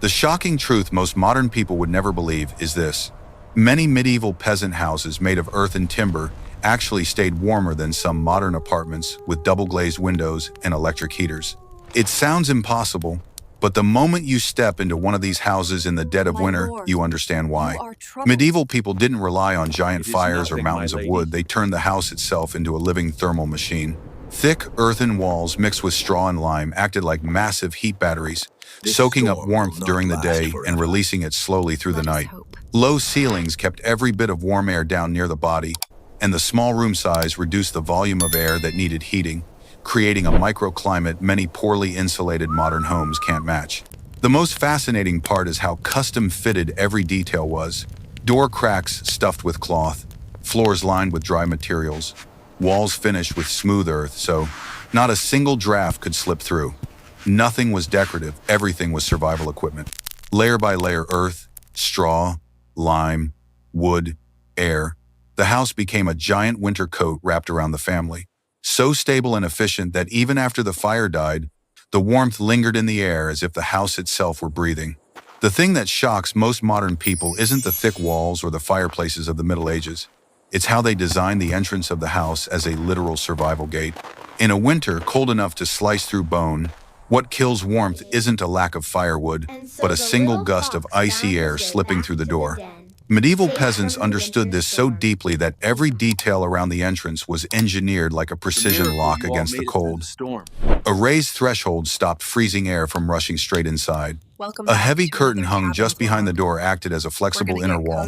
The shocking truth most modern people would never believe is this. Many medieval peasant houses made of earth and timber actually stayed warmer than some modern apartments with double-glazed windows and electric heaters. It sounds impossible, but the moment you step into one of these houses in the dead of winter, you understand why. Medieval people didn't rely on giant fires or mountains of wood. They turned the house itself into a living thermal machine. Thick earthen walls mixed with straw and lime acted like massive heat batteries, soaking up warmth during the day and releasing it slowly through the night. Low ceilings kept every bit of warm air down near the body, and the small room size reduced the volume of air that needed heating, creating a microclimate many poorly insulated modern homes can't match. The most fascinating part is how custom-fitted every detail was. Door cracks stuffed with cloth, floors lined with dry materials, walls finished with smooth earth so not a single draft could slip through. Nothing was decorative, everything was survival equipment. Layer by layer earth, straw, lime, wood, air. The house became a giant winter coat wrapped around the family. So stable and efficient that even after the fire died, the warmth lingered in the air as if the house itself were breathing. The thing that shocks most modern people isn't the thick walls or the fireplaces of the Middle Ages. It's how they designed the entrance of the house as a literal survival gate. In a winter cold enough to slice through bone, what kills warmth isn't a lack of firewood, but a single gust of icy air slipping through the door. Medieval peasants understood this so deeply that every detail around the entrance was engineered like a precision lock against the cold. A raised threshold stopped freezing air from rushing straight inside. A heavy curtain hung just behind the door acted as a flexible inner wall,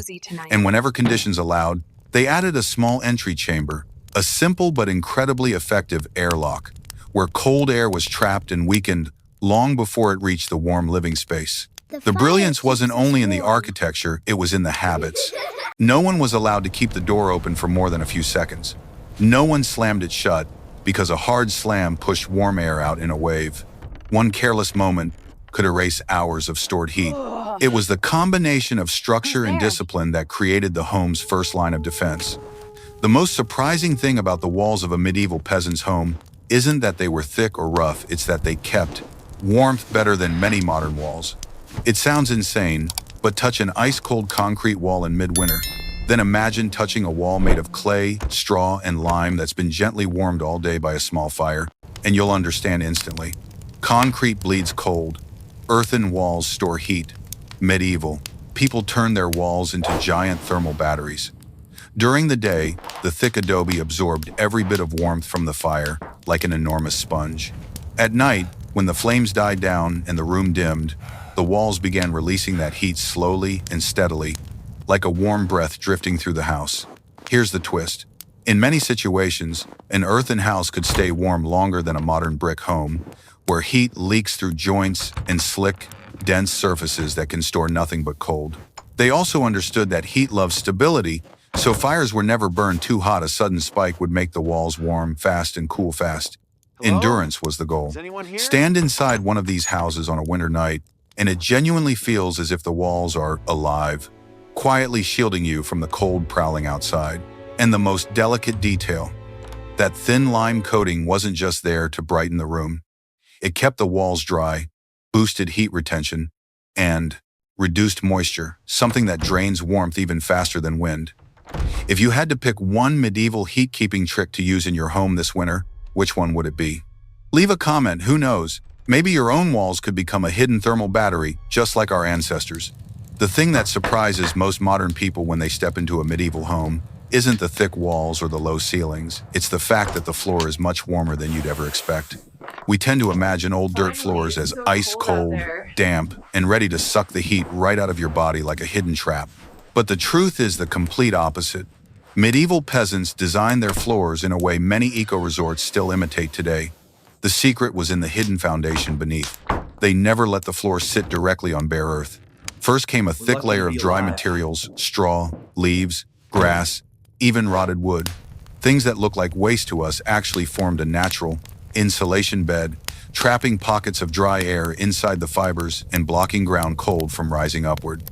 and whenever conditions allowed, they added a small entry chamber, a simple but incredibly effective airlock, where cold air was trapped and weakened long before it reached the warm living space. The brilliance wasn't only in the architecture, it was in the habits. No one was allowed to keep the door open for more than a few seconds. No one slammed it shut, because a hard slam pushed warm air out in a wave. One careless moment could erase hours of stored heat. It was the combination of structure and discipline that created the home's first line of defense. The most surprising thing about the walls of a medieval peasant's home isn't that they were thick or rough, it's that they kept warmth better than many modern walls. It sounds insane, but touch an ice-cold concrete wall in midwinter. Then imagine touching a wall made of clay, straw, and lime that's been gently warmed all day by a small fire, and you'll understand instantly. Concrete bleeds cold. Earthen walls store heat. Medieval. People turned their walls into giant thermal batteries. During the day, the thick adobe absorbed every bit of warmth from the fire, like an enormous sponge. At night, when the flames died down and the room dimmed, the walls began releasing that heat slowly and steadily, like a warm breath drifting through the house. Here's the twist. In many situations, an earthen house could stay warm longer than a modern brick home, where heat leaks through joints and slick, dense surfaces that can store nothing but cold. They also understood that heat loves stability, so fires were never burned too hot. A sudden spike would make the walls warm fast and cool fast. Endurance was the goal. Stand inside one of these houses on a winter night, and it genuinely feels as if the walls are alive, quietly shielding you from the cold prowling outside. And the most delicate detail, that thin lime coating wasn't just there to brighten the room. It kept the walls dry, boosted heat retention, and reduced moisture, something that drains warmth even faster than wind. If you had to pick one medieval heat-keeping trick to use in your home this winter, which one would it be? Leave a comment, who knows? Maybe your own walls could become a hidden thermal battery, just like our ancestors. The thing that surprises most modern people when they step into a medieval home isn't the thick walls or the low ceilings. It's the fact that the floor is much warmer than you'd ever expect. We tend to imagine old dirt floors as ice cold, damp, and ready to suck the heat right out of your body like a hidden trap. But the truth is the complete opposite. Medieval peasants designed their floors in a way many eco-resorts still imitate today. The secret was in the hidden foundation beneath. They never let the floor sit directly on bare earth. First came a thick layer of dry materials, straw, leaves, grass, even rotted wood. Things that look like waste to us actually formed a natural insulation bed, trapping pockets of dry air inside the fibers and blocking ground cold from rising upward.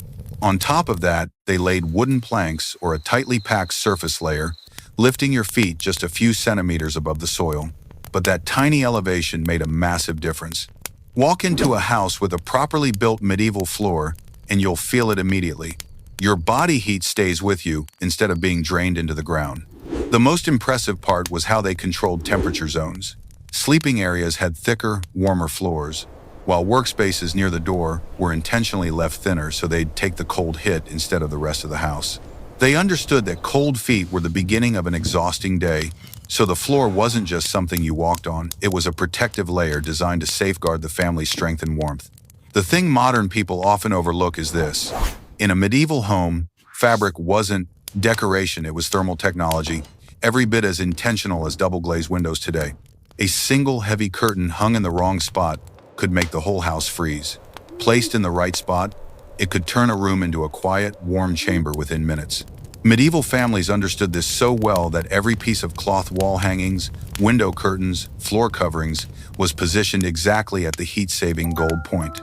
On top of that, they laid wooden planks or a tightly packed surface layer, lifting your feet just a few centimeters above the soil. But that tiny elevation made a massive difference. Walk into a house with a properly built medieval floor, and you'll feel it immediately. Your body heat stays with you instead of being drained into the ground. The most impressive part was how they controlled temperature zones. Sleeping areas had thicker, warmer floors, while workspaces near the door were intentionally left thinner so they'd take the cold hit instead of the rest of the house. They understood that cold feet were the beginning of an exhausting day, so the floor wasn't just something you walked on, it was a protective layer designed to safeguard the family's strength and warmth. The thing modern people often overlook is this. In a medieval home, fabric wasn't decoration, it was thermal technology, every bit as intentional as double-glazed windows today. A single heavy curtain hung in the wrong spot could make the whole house freeze. Placed in the right spot, it could turn a room into a quiet, warm chamber within minutes. Medieval families understood this so well that every piece of cloth wall hangings, window curtains, floor coverings was positioned exactly at the heat-saving gold point.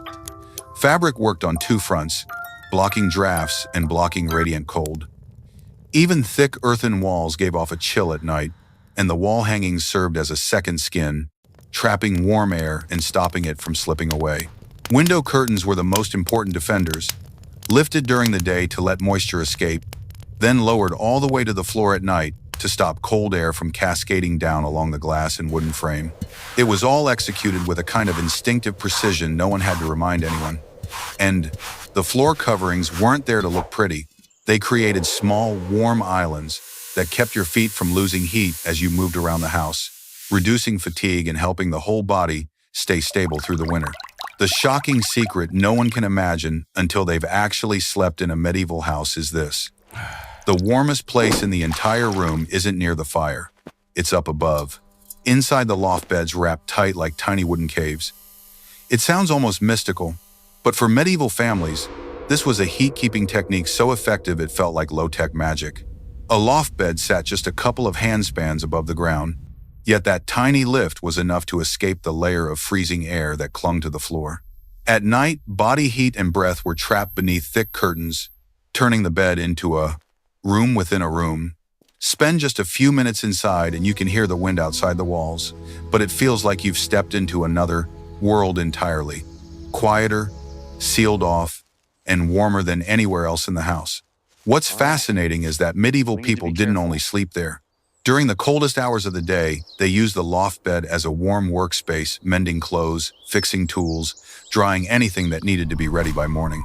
Fabric worked on two fronts, blocking drafts and blocking radiant cold. Even thick earthen walls gave off a chill at night, and the wall hangings served as a second skin, trapping warm air and stopping it from slipping away. Window curtains were the most important defenders, lifted during the day to let moisture escape, then lowered all the way to the floor at night to stop cold air from cascading down along the glass and wooden frame. It was all executed with a kind of instinctive precision no one had to remind anyone. And the floor coverings weren't there to look pretty. They created small, warm islands that kept your feet from losing heat as you moved around the house, reducing fatigue and helping the whole body stay stable through the winter. The shocking secret no one can imagine until they've actually slept in a medieval house is this. The warmest place in the entire room isn't near the fire. It's up above, inside the loft beds wrapped tight like tiny wooden caves. It sounds almost mystical, but for medieval families, this was a heat-keeping technique so effective it felt like low-tech magic. A loft bed sat just a couple of handspans above the ground, yet that tiny lift was enough to escape the layer of freezing air that clung to the floor. At night, body heat and breath were trapped beneath thick curtains, turning the bed into a room within a room. Spend just a few minutes inside and you can hear the wind outside the walls, but it feels like you've stepped into another world entirely. Quieter, sealed off, and warmer than anywhere else in the house. What's fascinating is that medieval people didn't only sleep there. During the coldest hours of the day, they used the loft bed as a warm workspace, mending clothes, fixing tools, drying anything that needed to be ready by morning.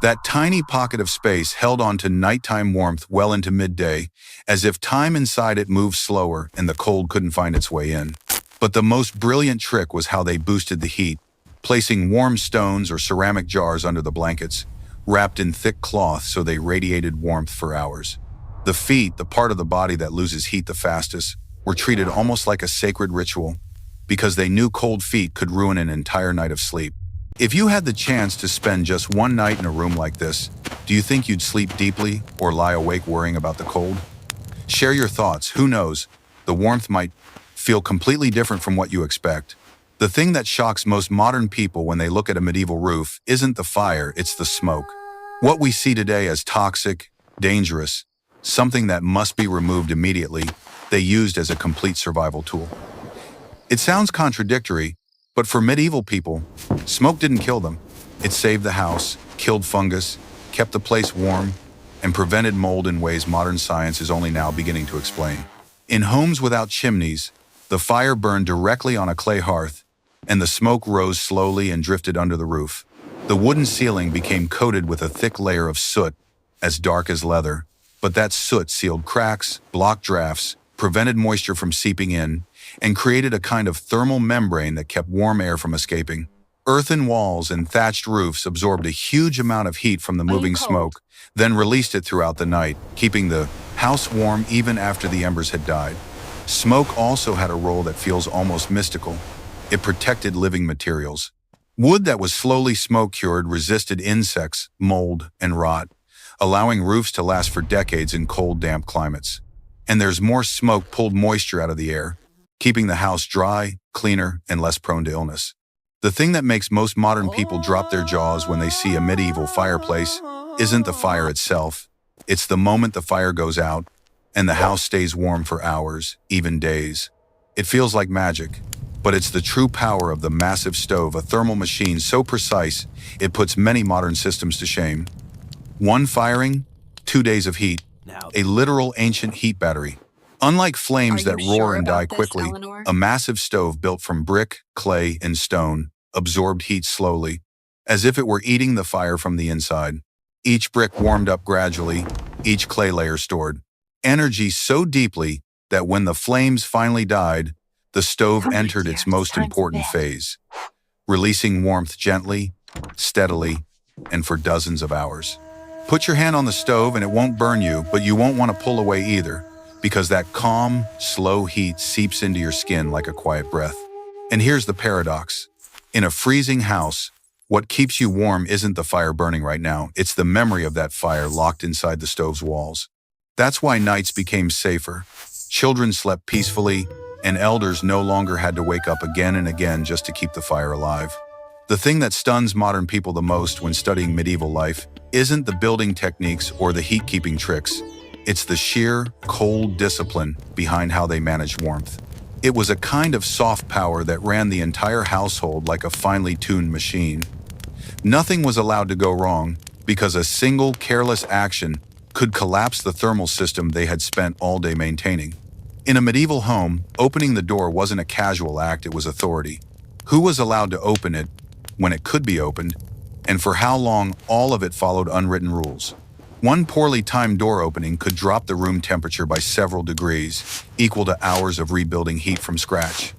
That tiny pocket of space held on to nighttime warmth well into midday, as if time inside it moved slower and the cold couldn't find its way in. But the most brilliant trick was how they boosted the heat, placing warm stones or ceramic jars under the blankets, wrapped in thick cloth so they radiated warmth for hours. The feet, the part of the body that loses heat the fastest, were treated almost like a sacred ritual, because they knew cold feet could ruin an entire night of sleep. If you had the chance to spend just one night in a room like this, do you think you'd sleep deeply or lie awake worrying about the cold? Share your thoughts. Who knows? The warmth might feel completely different from what you expect. The thing that shocks most modern people when they look at a medieval roof isn't the fire, it's the smoke. What we see today as toxic, dangerous, something that must be removed immediately, they used as a complete survival tool. It sounds contradictory, but for medieval people, smoke didn't kill them. It saved the house, killed fungus, kept the place warm, and prevented mold in ways modern science is only now beginning to explain. In homes without chimneys, the fire burned directly on a clay hearth, and the smoke rose slowly and drifted under the roof. The wooden ceiling became coated with a thick layer of soot, as dark as leather, but that soot sealed cracks, blocked drafts, prevented moisture from seeping in, and created a kind of thermal membrane that kept warm air from escaping. Earthen walls and thatched roofs absorbed a huge amount of heat from the moving smoke, then released it throughout the night, keeping the house warm even after the embers had died. Smoke also had a role that feels almost mystical. It protected living materials. Wood that was slowly smoke-cured resisted insects, mold, and rot, allowing roofs to last for decades in cold, damp climates. And there's more smoke pulled moisture out of the air, keeping the house dry, cleaner, and less prone to illness. The thing that makes most modern people drop their jaws when they see a medieval fireplace isn't the fire itself. It's the moment the fire goes out, and the house stays warm for hours, even days. It feels like magic, But it's the true power of the massive stove, a thermal machine so precise it puts many modern systems to shame. One firing, 2 days of heat, Now, a literal ancient heat battery. Unlike flames Are that you roar sure and die about this, quickly, Eleanor? a massive stove built from brick, clay, and stone absorbed heat slowly, as if it were eating the fire from the inside. Each brick warmed up gradually, each clay layer stored energy so deeply that when the flames finally died, the stove Come on, entered dear, its it's most time for important bed. phase, releasing warmth gently, steadily, and for dozens of hours. Put your hand on the stove and it won't burn you, but you won't want to pull away either, because that calm, slow heat seeps into your skin like a quiet breath. And here's the paradox. In a freezing house, what keeps you warm isn't the fire burning right now, it's the memory of that fire locked inside the stove's walls. That's why nights became safer. Children slept peacefully, and elders no longer had to wake up again and again just to keep the fire alive. The thing that stuns modern people the most when studying medieval life isn't the building techniques or the heat-keeping tricks. It's the sheer, cold discipline behind how they managed warmth. It was a kind of soft power that ran the entire household like a finely tuned machine. Nothing was allowed to go wrong because a single careless action could collapse the thermal system they had spent all day maintaining. In a medieval home, opening the door wasn't a casual act, it was authority. Who was allowed to open it, when it could be opened, and for how long, all of it followed unwritten rules. One poorly timed door opening could drop the room temperature by several degrees, equal to hours of rebuilding heat from scratch.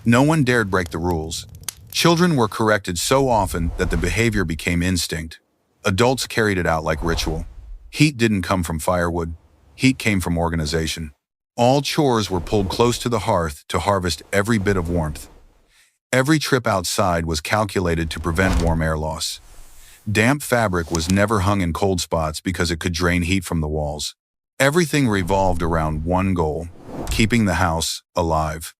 No one dared break the rules. Children were corrected so often that the behavior became instinct. Adults carried it out like ritual. Heat didn't come from firewood. Heat came from organization. All chores were pulled close to the hearth to harvest every bit of warmth. Every trip outside was calculated to prevent warm air loss. Damp fabric was never hung in cold spots because it could drain heat from the walls. Everything revolved around one goal: keeping the house alive.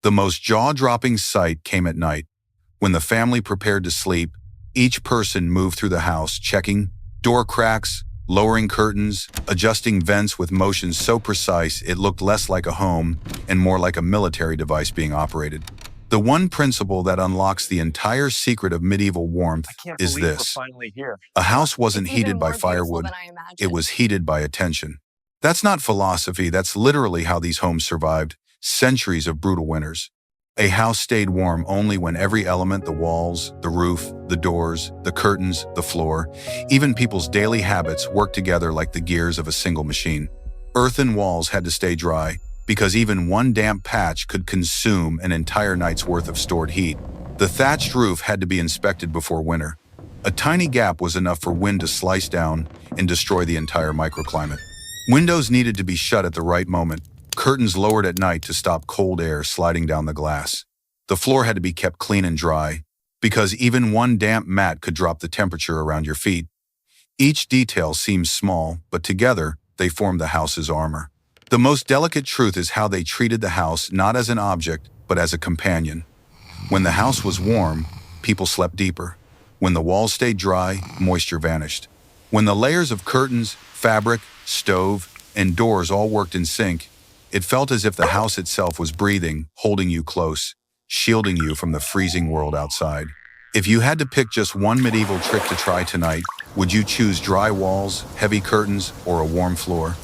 The most jaw-dropping sight came at night. When the family prepared to sleep, each person moved through the house, checking door cracks, lowering curtains, adjusting vents with motions so precise it looked less like a home and more like a military device being operated. The one principle that unlocks the entire secret of medieval warmth I can't is believe we're this. finally here. A house wasn't It's even heated by more beautiful firewood, than I imagined. it was heated by attention. That's not philosophy, that's literally how these homes survived centuries of brutal winters. A house stayed warm only when every element, the walls, the roof, the doors, the curtains, the floor, even people's daily habits worked together like the gears of a single machine. Earthen walls had to stay dry, because even one damp patch could consume an entire night's worth of stored heat. The thatched roof had to be inspected before winter. A tiny gap was enough for wind to slice down and destroy the entire microclimate. Windows needed to be shut at the right moment, curtains lowered at night to stop cold air sliding down the glass. The floor had to be kept clean and dry, because even one damp mat could drop the temperature around your feet. Each detail seems small, but together they formed the house's armor. The most delicate truth is how they treated the house not as an object, but as a companion. When the house was warm, people slept deeper. When the walls stayed dry, moisture vanished. When the layers of curtains, fabric, stove, and doors all worked in sync, it felt as if the house itself was breathing, holding you close, shielding you from the freezing world outside. If you had to pick just one medieval trick to try tonight, would you choose dry walls, heavy curtains, or a warm floor?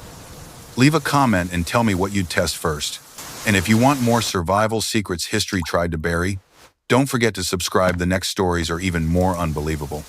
Leave a comment and tell me what you'd test first. And if you want more survival secrets history tried to bury, don't forget to subscribe. The next stories are even more unbelievable.